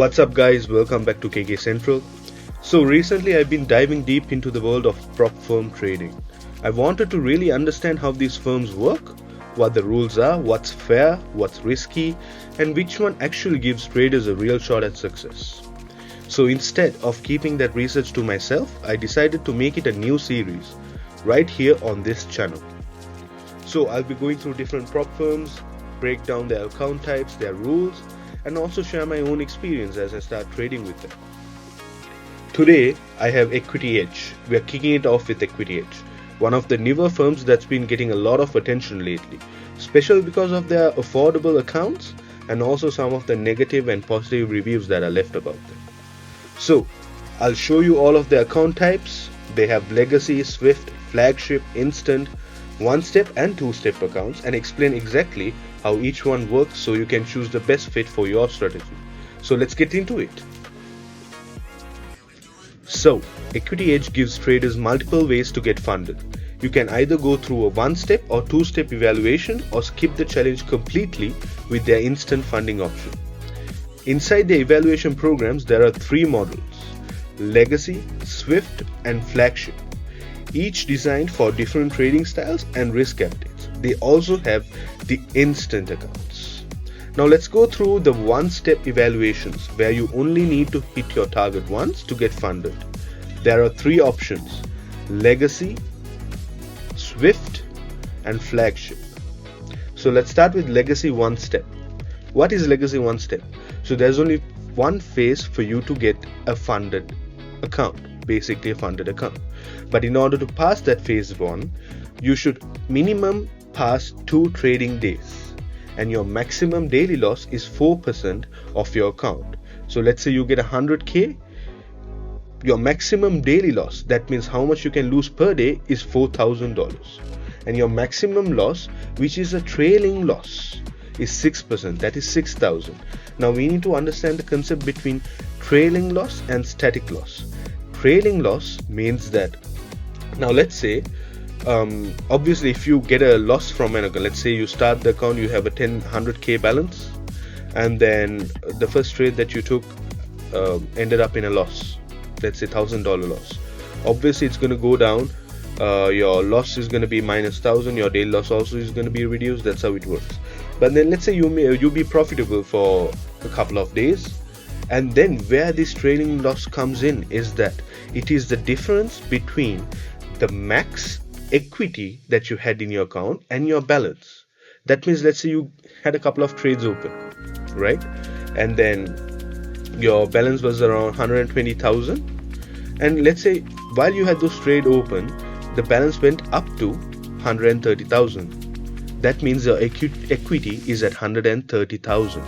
What's up guys, welcome back to KK Central. So recently I've been diving deep into the world of prop firm trading. I wanted to really understand how these firms work, what the rules are, what's fair, what's risky, and which one actually gives traders a real shot at success. So instead of keeping that research to myself, I decided to make it a new series right here on this channel. So I'll be going through different prop firms, break down their account types, their rules, and also share my own experience as I start trading with them. Today I have Equity Edge. We are kicking it off with Equity Edge, one of the newer firms that's been getting a lot of attention lately, especially because of their affordable accounts and also some of the negative and positive reviews that are left about them. So I'll show you all of the account types. They have legacy, Swift, flagship, instant, one-step and two-step accounts, and explain exactly how each one works so you can choose the best fit for your strategy. So let's get into it. So Equity Edge gives traders multiple ways to get funded. You can either go through a one-step or two-step evaluation or skip the challenge completely with their instant funding option. Inside the evaluation programs there are three models: legacy, Swift and flagship, each designed for different trading styles and risk appetites. They also have the instant accounts. Now let's go through the one-step evaluations where you only need to hit your target once to get funded. There are three options: legacy, Swift and flagship. So let's start with legacy one step. What is legacy one step? So there's only one phase for you to get a funded account, basically a funded account. But in order to pass that phase one, you should minimum pass 2 trading days, and your maximum daily loss is 4% of your account. So let's say you get 100k, your maximum daily loss, that means how much you can lose per day, is $4,000, and your maximum loss, which is a trailing loss, is 6%, that is 6,000. Now we need to understand the concept between trailing loss and static loss. Trailing loss means that, now let's say obviously if you get a loss from an account, let's say you start the account, you have a 100k balance, and then the first trade that you took ended up in a loss, let's say $1,000 loss. Obviously it's going to go down, your loss is going to be minus 1,000, your daily loss also is going to be reduced. That's how it works. But then let's say you be profitable for a couple of days, and then where this trailing loss comes in is that it is the difference between the max equity that you had in your account and your balance. That means let's say you had a couple of trades open, right? And then your balance was around 120,000, and let's say while you had those trades open, the balance went up to 130,000. That means your equity is at 130,000,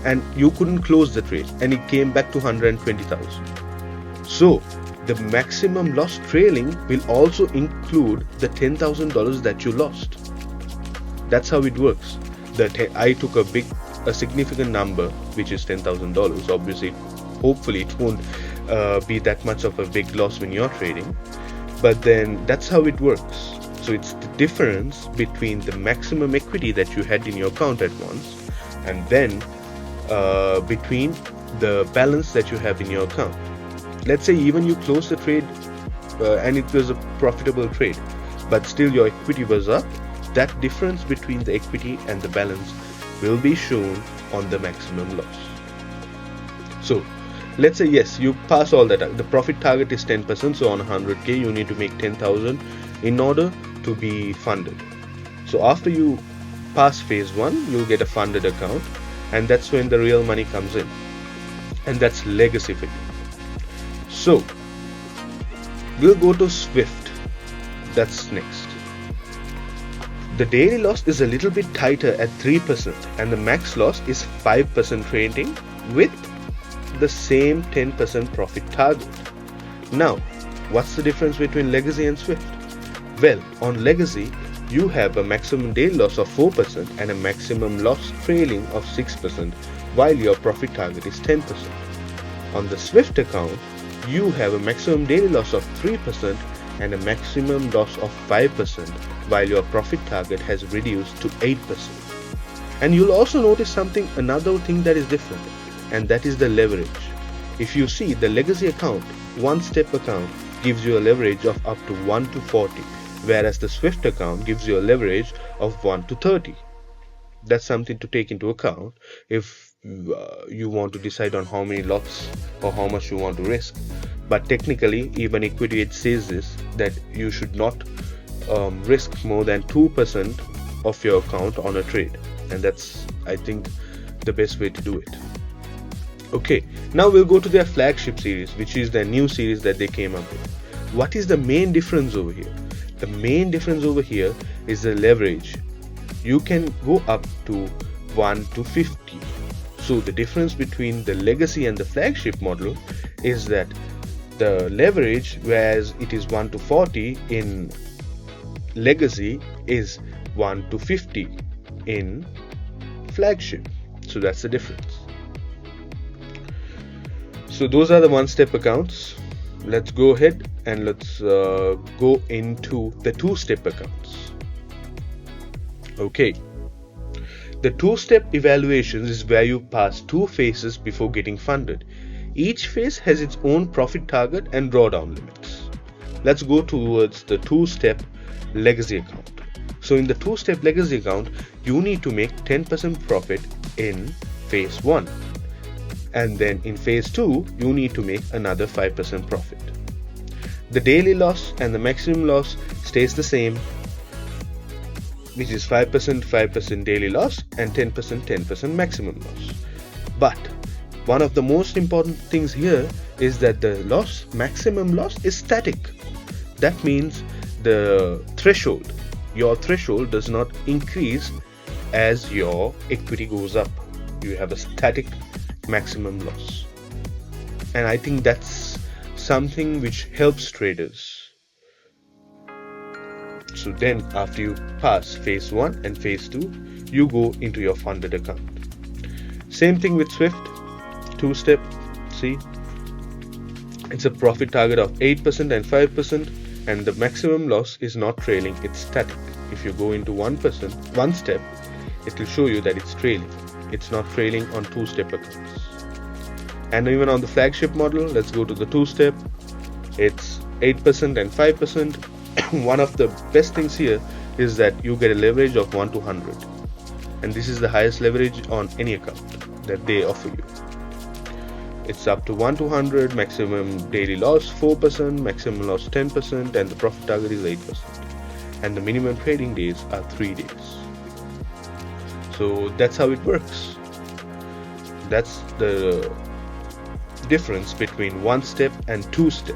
and you couldn't close the trade, and it came back to 120,000. So the maximum loss trailing will also include the $10,000 that you lost. That's how it works. I took a significant number, which is $10,000. Obviously, hopefully it won't be that much of a big loss when you're trading, but then that's how it works. So it's the difference between the maximum equity that you had in your account at once, and then between the balance that you have in your account. Let's say even you close the trade and it was a profitable trade, but still your equity was up, that difference between the equity and the balance will be shown on the maximum loss. So let's say yes, you pass all that. The profit target is 10%, so on 100k you need to make 10,000 in order to be funded. So after you pass phase 1, you'll get a funded account, and that's when the real money comes in, and that's legacy for you. So we'll go to Swift. That's next. The daily loss is a little bit tighter at 3%, and the max loss is 5% trading with the same 10% profit target. Now what's the difference between legacy and Swift? Well, on legacy you have a maximum daily loss of 4% and a maximum loss trailing of 6%, while your profit target is 10%. On the Swift account you have a maximum daily loss of 3% and a maximum loss of 5%, while your profit target has reduced to 8%. And you'll also notice another thing that is different. and that is the leverage. If you see, the legacy account, one-step account, gives you a leverage of up to 1 to 40, whereas the Swift account gives you a leverage of 1 to 30. That's something to take into account if you want to decide on how many lots or how much you want to risk. But technically, even Equity Edge says this, that you should not risk more than 2% of your account on a trade, and that's, I think, the best way to do it. Okay, now we'll go to their flagship series, which is their new series that they came up with. What is the main difference over here? The main difference over here is the leverage. You can go up to 1 to 50. So the difference between the legacy and the flagship model is that the leverage, whereas it is 1 to 40 in legacy, is 1 to 50 in flagship. So that's the difference. So those are the one-step accounts. Let's go ahead and let's go into the two-step accounts. Okay. The two-step evaluations is where you pass 2 phases before getting funded. Each phase has its own profit target and drawdown limits. Let's go towards the two-step legacy account. So in the two-step legacy account, you need to make 10% profit in phase 1. And then in phase 2, you need to make another 5% profit. The daily loss and the maximum loss stays the same, which is 5% daily loss and 10% maximum loss. But one of the most important things here is that the maximum loss is static. That means the threshold, your threshold does not increase as your equity goes up. You have a static maximum loss. And I think that's something which helps traders. So then after you pass phase 1 and phase 2, you go into your funded account. Same thing with Swift, two-step. See, it's a profit target of 8% and 5%, and the maximum loss is not trailing, it's static. If you go into one step, it will show you that it's trailing. It's not trailing on two-step accounts. And even on the flagship model, let's go to the two-step. It's 8% and 5%. One of the best things here is that you get a leverage of 1 to 100, and this is the highest leverage on any account that they offer you. It's up to 1 to 100, maximum daily loss 4%, maximum loss 10%, and the profit target is 8%. And the minimum trading days are 3 days. So that's how it works. That's the difference between one step and two step.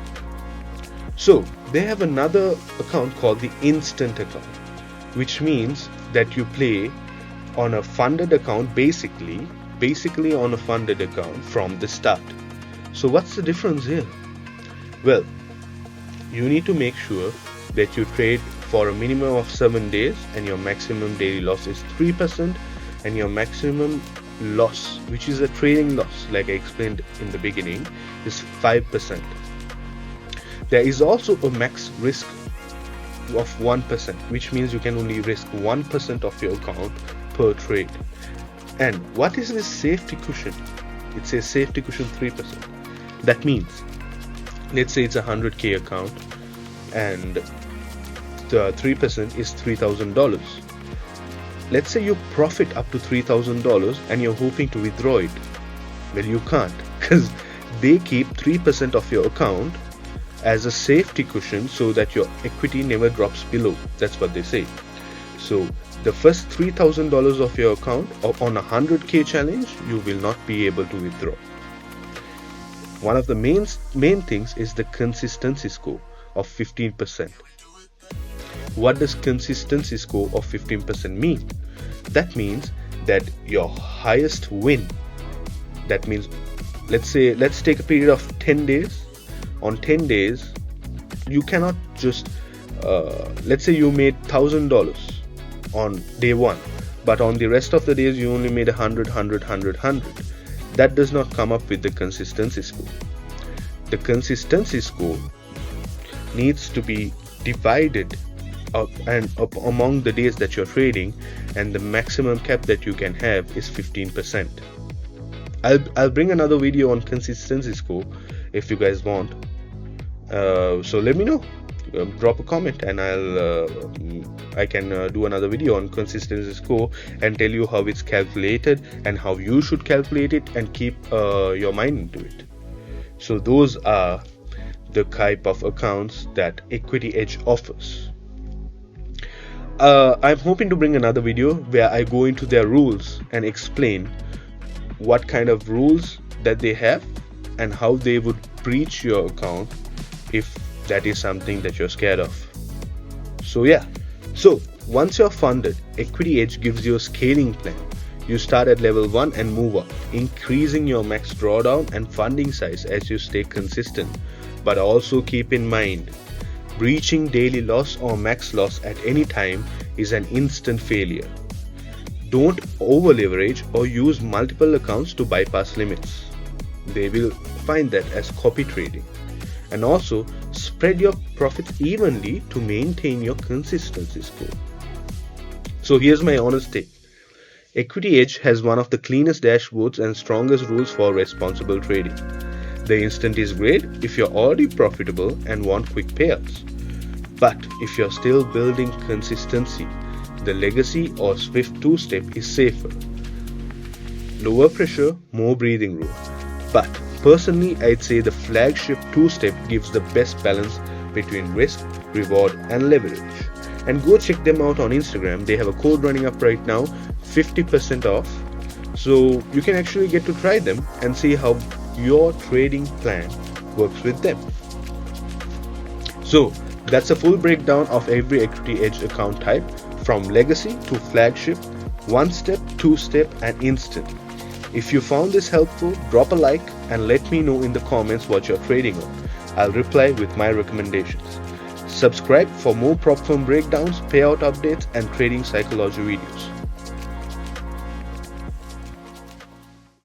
So they have another account called the instant account, which means that you play on a funded account, basically on a funded account from the start. So what's the difference here? Well, you need to make sure that you trade for a minimum of 7 days and your maximum daily loss is 3%, and your maximum loss, which is a trading loss like I explained in the beginning, is 5%. There is also a max risk of 1%, which means you can only risk 1% of your account per trade. And what is this safety cushion? It says safety cushion 3%. That means, let's say it's a 100k account and the 3% is $3,000. Let's say you profit up to $3,000 and you're hoping to withdraw it. Well, you can't, because they keep 3% of your account as a safety cushion so that your equity never drops below. That's what they say. So the first $3,000 of your account on a 100k challenge, you will not be able to withdraw. One of the main things is the consistency score of 15%. What does consistency score of 15% mean? That means that your highest win, that means let's take a period of 10 days. On 10 days, you cannot just let's say you made $1,000 on day 1, but on the rest of the days you only made 100. That does not come up with the consistency score. The consistency score needs to be divided up among the days that you're trading, and the maximum cap that you can have is 15%. I'll bring another video on consistency score if you guys want. So let me know. Drop a comment and I can do another video on consistency score and tell you how it's calculated and how you should calculate it and keep your mind into it. So those are the type of accounts that Equity Edge offers. I'm hoping to bring another video where I go into their rules and explain what kind of rules that they have and how they would breach your account if that is something that you're scared of. So yeah, so once you're funded, Equity Edge gives you a scaling plan. You start at level 1 and move up, increasing your max drawdown and funding size as you stay consistent. But also keep in mind, breaching daily loss or max loss at any time is an instant failure. Don't over leverage or use multiple accounts to bypass limits. They will find that as copy trading. And also spread your profits evenly to maintain your consistency score. So here's my honest take. Equity Edge has one of the cleanest dashboards and strongest rules for responsible trading. The instant is great if you're already profitable and want quick payouts. But if you're still building consistency, the legacy or Swift two-step is safer. Lower pressure, more breathing room. But personally, I'd say the flagship two-step gives the best balance between risk, reward and leverage. And go check them out on Instagram. They have a code running up right now, 50% off. So you can actually get to try them and see how your trading plan works with them. So that's a full breakdown of every Equity Edge account type, from legacy to flagship, one step, two step and instant. If you found this helpful, drop a like and let me know in the comments what you're trading on. I'll reply with my recommendations. Subscribe for more prop firm breakdowns, payout updates and trading psychology videos.